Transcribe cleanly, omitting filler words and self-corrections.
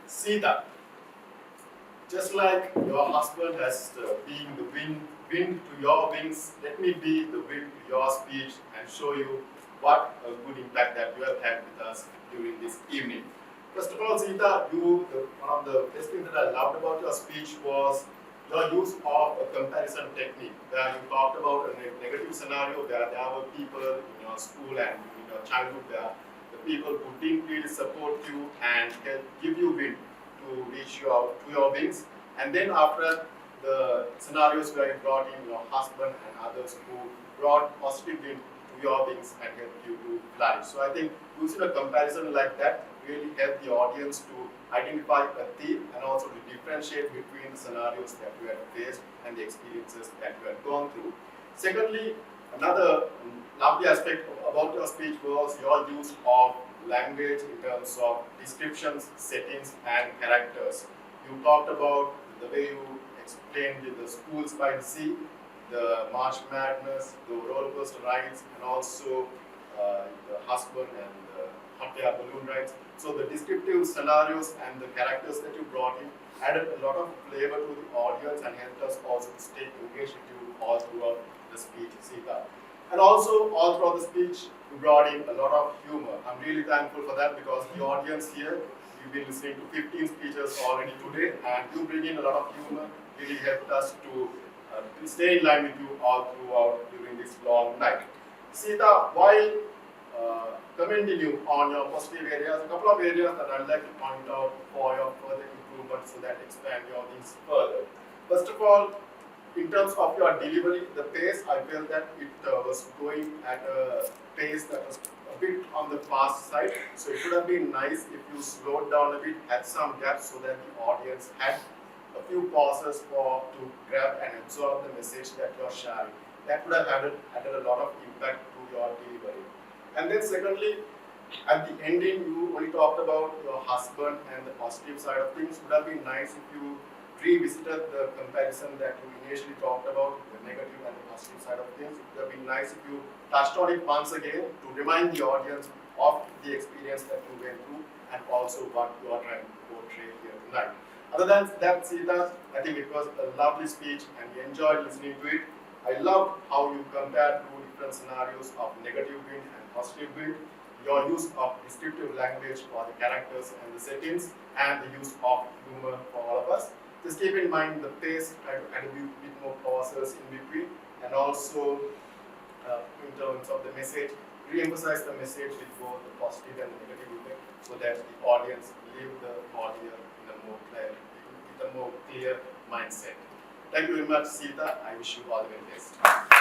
Sita, just like your husband has been the wind to your wings, let me be the wind to your speech and show you what a good impact that you have had with us during this evening. First of all, Sita, one of the best things that I loved about your speech was your use of a comparison technique, where you talked about a negative scenario where there were people in your school and in your childhood where the people who didn't really support you and can give you wind to reach you out to your wings. And then after the scenarios where you brought in your husband and others who brought positive wind to your wings and helped you to fly. So I think using a comparison like that really helped the audience to identify a theme and also to differentiate between the scenarios that you had faced and the experiences that you had gone through. Secondly, another lovely aspect about your speech was your use of language in terms of descriptions, settings, and characters. You talked about the way you explained the schools by the sea, the March Madness, the roller coaster rides, and also the husband and the hot air balloon rides. So the descriptive scenarios and the characters that you brought in added a lot of flavor to the audience and helped us also to stay engaged with you all throughout the speech, Sita. And also, all throughout the speech, you brought in a lot of humor. I'm really thankful for that because the audience here, you've been listening to 15 speeches already today, and you bring in a lot of humor, really helped us to stay in line with you all throughout during this long night. Sita, while commending you on your positive areas, a couple of areas that I'd like to point out for your further improvement so that expand your wings further. First of all, in terms of your delivery, the pace, I felt that it was going at a pace that was a bit on the fast side. So it would have been nice if you slowed down a bit, had some gaps so that the audience had a few pauses to grab and absorb the message that you're sharing. That would have added a lot of impact to your delivery. And then secondly, at the ending, you only talked about your husband and the positive side of things. Would have been nice if you revisited the comparison that you initially talked about, the negative and the positive side of things. It would have been nice if you touched on it once again to remind the audience of the experience that you went through and also what you are trying to portray here tonight. Other than that, Sita, I think it was a lovely speech and we enjoyed listening to it. I loved how you compared two different scenarios of negative wind and positive wind, your use of descriptive language for the characters and the settings, and the use of humor for all of us. Just keep in mind the pace, try to add a bit more pauses in between, and also in terms of the message, re-emphasize the message with both the positive and the negative effect so that the audience leave the audience in a more clear, with a more clear mindset. Thank you very much, Sita. I wish you all the very best.